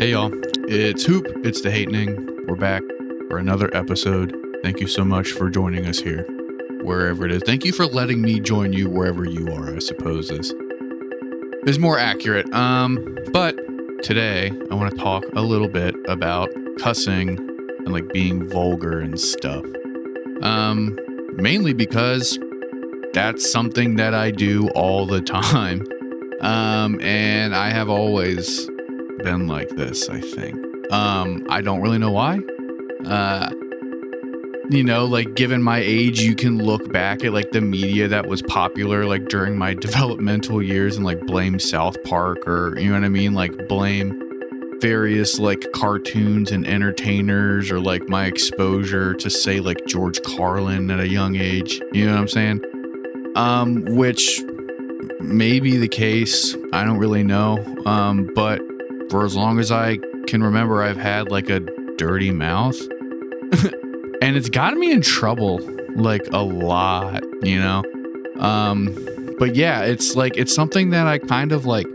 Hey y'all, it's Hoop, it's the Hatening. We're back for another episode. Thank you so much for joining us here, wherever it is. Thank you for letting me join you wherever you are, I suppose is more accurate. But today I want to talk a little bit about cussing and like being vulgar and stuff. Mainly because that's something that I do all the time. And I have always been like this, I think. I don't really know why. Like given my age, you can look back at like the media that was popular like during my developmental years and like blame South Park or, you know what I mean? Like blame various like cartoons and entertainers or like my exposure to say like George Carlin at a young age. You know what I'm saying? Which may be the case. I don't really know. But for as long as I can remember, I've had like a dirty mouth and it's gotten me in trouble like a lot, you know? But yeah, it's like, it's something that I kind of like,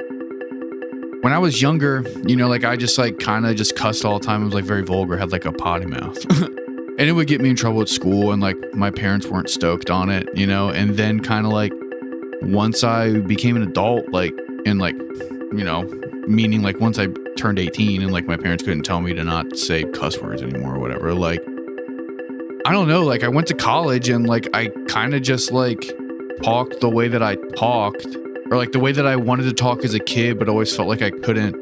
when I was younger, you know, like I just like kind of just cussed all the time. I was like very vulgar, had like a potty mouth and it would get me in trouble at school and like my parents weren't stoked on it, you know? And then kind of like once I became an adult, like, and like, you know, meaning like once I turned 18 and like my parents couldn't tell me to not say cuss words anymore or whatever, like, I don't know, like I went to college and like I kind of just like talked the way that I talked or like the way that I wanted to talk as a kid, but always felt like I couldn't.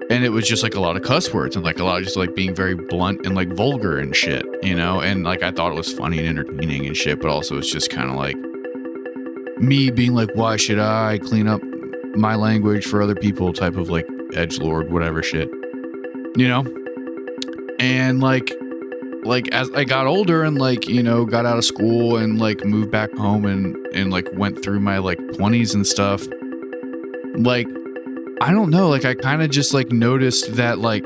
And it was just like a lot of cuss words and like a lot of just like being very blunt and like vulgar and shit, you know? And like I thought it was funny and entertaining and shit, but also it's just kind of like me being like, why should I clean up my language for other people type of like edgelord, whatever shit, you know? And like as I got older and like, you know, got out of school and like moved back home and like went through my like 20s and stuff, like, I don't know, like I kind of just like noticed that like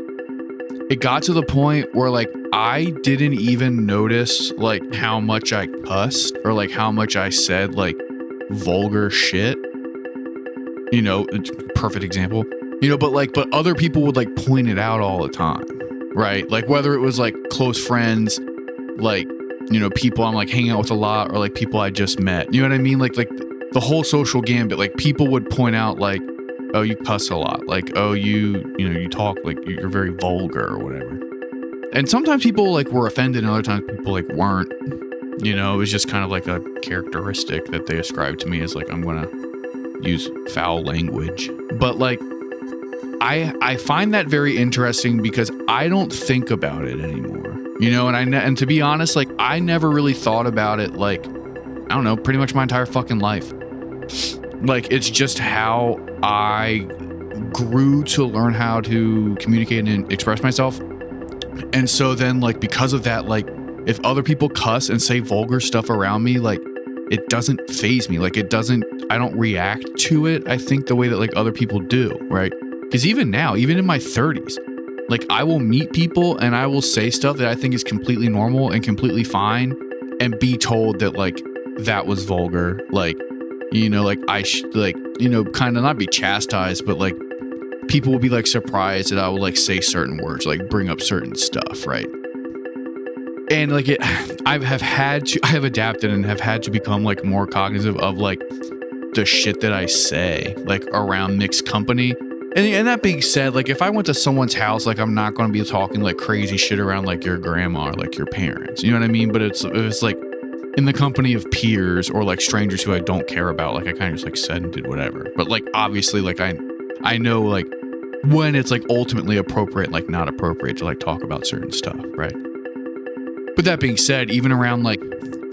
it got to the point where like I didn't even notice like how much I cussed or like how much I said like vulgar shit, you know, perfect example, you know, but other people would like point it out all the time, right? Like whether it was like close friends, like, you know, people I'm like hanging out with a lot or like people I just met, you know what I mean? Like the whole social gambit, like people would point out like, oh, you cuss a lot, like, oh, you know, you talk like you're very vulgar or whatever. And sometimes people like were offended and other times people like weren't, you know, it was just kind of like a characteristic that they ascribed to me as like, I'm going to use foul language. But like, I find that very interesting because I don't think about it anymore, you know, and to be honest, like I never really thought about it, like, I don't know, pretty much my entire fucking life. Like, it's just how I grew to learn how to communicate and express myself. And so then like, because of that, like if other people cuss and say vulgar stuff around me, like it doesn't faze me. Like I don't react to it, I think, the way that like other people do, right? Because even now, even in my 30s, like I will meet people and I will say stuff that I think is completely normal and completely fine and be told that like that was vulgar. Like, you know, like like, you know, kind of not be chastised, but like people will be like surprised that I will like say certain words, like bring up certain stuff, right? And like I have adapted and have had to become like more cognizant of like the shit that I say like around mixed company. And that being said, like if I went to someone's house, like I'm not going to be talking like crazy shit around like your grandma or like your parents, you know what I mean? But it's like in the company of peers or like strangers who I don't care about, like I kind of just like said and did whatever. But like obviously like I know like when it's like ultimately appropriate, like not appropriate to like talk about certain stuff, right? But that being said, even around like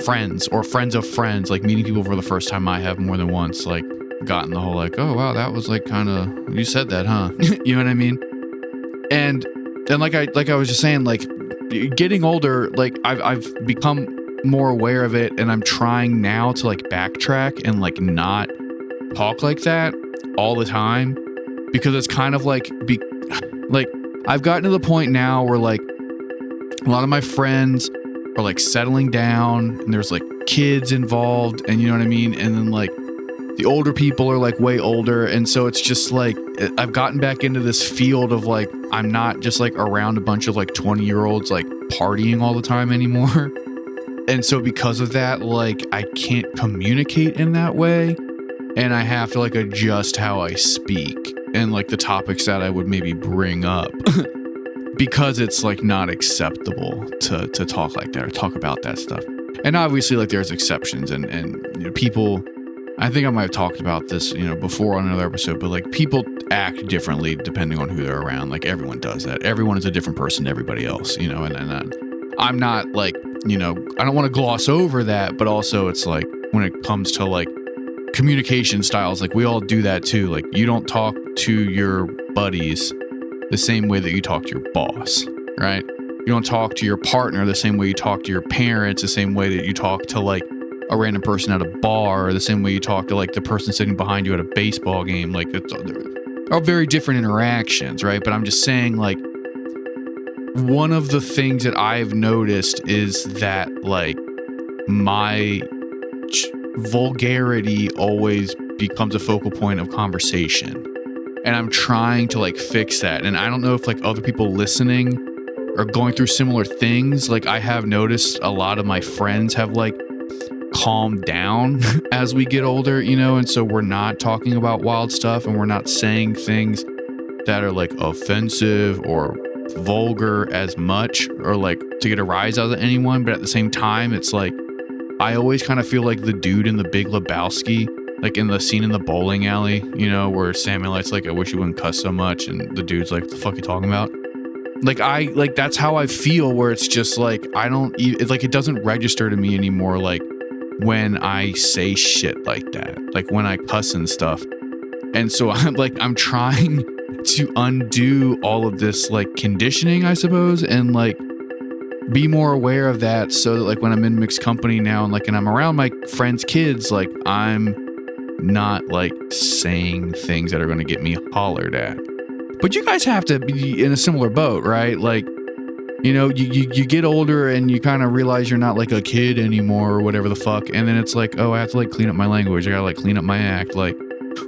friends or friends of friends, like meeting people for the first time, I have more than once like gotten the whole like, oh wow, that was like kind of, you said that, huh? You know what I mean? And like I was just saying, like getting older, like I've become more aware of it, and I'm trying now to like backtrack and like not talk like that all the time, because it's kind of like like I've gotten to the point now where like a lot of my friends are like settling down and there's like kids involved, and you know what I mean? And then like the older people are like way older, and so it's just like I've gotten back into this field of like I'm not just like around a bunch of like 20-year-olds like partying all the time anymore. And so because of that, like I can't communicate in that way, and I have to like adjust how I speak and like the topics that I would maybe bring up because it's like not acceptable to talk like that or talk about that stuff. And obviously like there's exceptions and you know, people, I think I might have talked about this, you know, before on another episode, but like people act differently depending on who they're around. Like everyone does that. Everyone is a different person to everybody else, you know, and I'm not like, you know, I don't want to gloss over that, but also it's like when it comes to like communication styles, like we all do that too. Like you don't talk to your buddies the same way that you talk to your boss, right? You don't talk to your partner the same way you talk to your parents, the same way that you talk to like a random person at a bar, or the same way you talk to like the person sitting behind you at a baseball game. Like it's all very different interactions, right? But I'm just saying like one of the things that I've noticed is that like my vulgarity always becomes a focal point of conversation, and I'm trying to like fix that. And I don't know if like other people listening are going through similar things. Like I have noticed a lot of my friends have like calmed down as we get older, you know, and so we're not talking about wild stuff and we're not saying things that are like offensive or vulgar as much or like to get a rise out of anyone. But at the same time, it's like I always kind of feel like the dude in The Big Lebowski, like in the scene in the bowling alley, you know, where Samuelite's like, I wish you wouldn't cuss so much, and the dude's like, the fuck you talking about? Like that's how I feel, where it's just like it's like it doesn't register to me anymore, like when I say shit like that, like when I cuss and stuff. And so I'm trying to undo all of this like conditioning, I suppose, and like be more aware of that, so that like when I'm in mixed company now and like and I'm around my friends' kids, like I'm not like saying things that are going to get me hollered at. But you guys have to be in a similar boat, right? Like, you know, you get older and you kind of realize you're not like a kid anymore or whatever the fuck. And then it's like, oh, I have to like clean up my language. I gotta like clean up my act. Like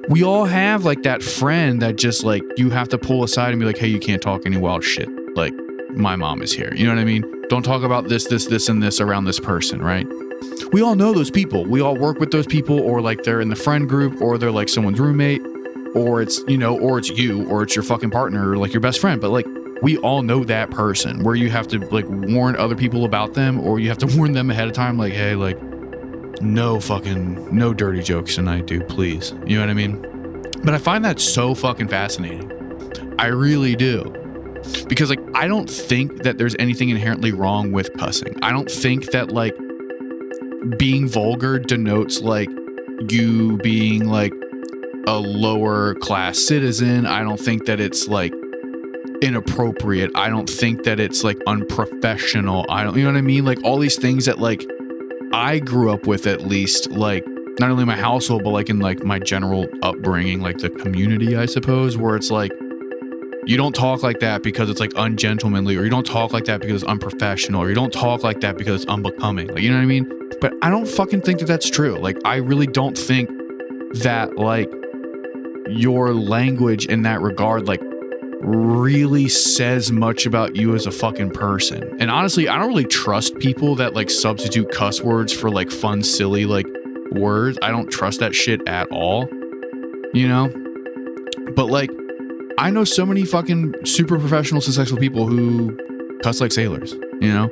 we all have like that friend that just like you have to pull aside and be like, hey, you can't talk any wild shit. Like my mom is here. You know what I mean? Don't talk about this, and this around this person, right? We all know those people. We all work with those people, or like they're in the friend group, or they're like someone's roommate, or it's, you know, or it's you, or it's your fucking partner, or like your best friend. But like we all know that person where you have to like warn other people about them, or you have to warn them ahead of time, like, hey, like no dirty jokes tonight, dude, please. You know what I mean? But I find that so fucking fascinating. I really do. Because like I don't think that there's anything inherently wrong with cussing. I don't think that like being vulgar denotes like you being like a lower class citizen. I don't think that it's like inappropriate. I don't think that it's like unprofessional. I don't, you know what I mean? Like all these things that like I grew up with, at least, like not only my household, but like in like my general upbringing, like the community, I suppose, where it's like, you don't talk like that because it's like ungentlemanly, or you don't talk like that because it's unprofessional, or you don't talk like that because it's unbecoming. Like, you know what I mean? But I don't fucking think that that's true. Like, I really don't think that like your language in that regard, like really says much about you as a fucking person. And honestly, I don't really trust people that like substitute cuss words for like fun, silly, like words. I don't trust that shit at all, you know? But like, I know so many fucking super professional, successful people who cuss like sailors, you know?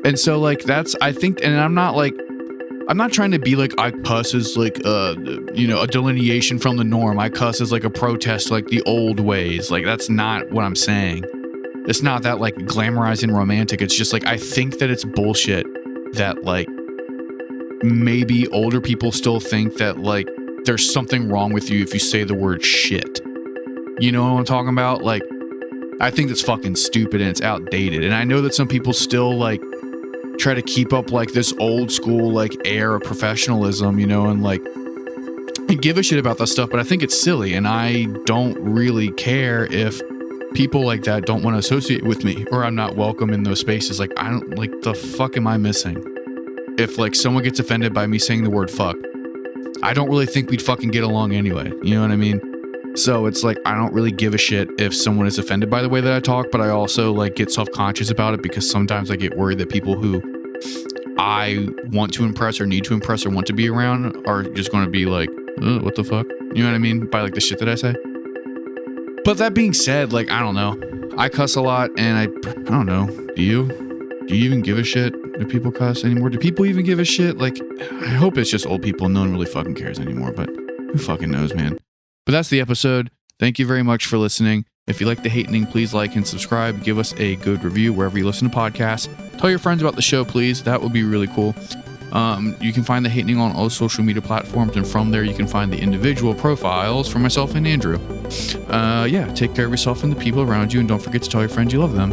And so like, that's, I think, and I'm not trying to be like, I cuss as like, you know, a delineation from the norm. I cuss as like a protest, like the old ways. Like, that's not what I'm saying. It's not that like glamorized and romantic. It's just like, I think that it's bullshit that like maybe older people still think that like there's something wrong with you if you say the word shit. You know what I'm talking about? Like, I think that's fucking stupid and it's outdated. And I know that some people still like try to keep up like this old school like air of professionalism, you know, and like give a shit about that stuff, but I think it's silly, and I don't really care if people like that don't want to associate with me, or I'm not welcome in those spaces. Like, I don't, like, the fuck am I missing? If like someone gets offended by me saying the word fuck, I don't really think we'd fucking get along anyway. You know what I mean? So it's like, I don't really give a shit if someone is offended by the way that I talk, but I also like get self-conscious about it because sometimes I get worried that people who I want to impress or need to impress or want to be around are just going to be like, what the fuck? You know what I mean? By like the shit that I say. But that being said, like, I don't know. I cuss a lot and I don't know. Do you? Do you even give a shit? Do people cuss anymore? Do people even give a shit? Like, I hope it's just old people. No one really fucking cares anymore, but who fucking knows, man? But that's the episode. Thank you very much for listening. If you like The Hatening, please like and subscribe. Give us a good review wherever you listen to podcasts. Tell your friends about the show, please. That would be really cool. You can find The Hatening on all social media platforms, and from there you can find the individual profiles for myself and Andrew. Yeah, take care of yourself and the people around you, and don't forget to tell your friends you love them.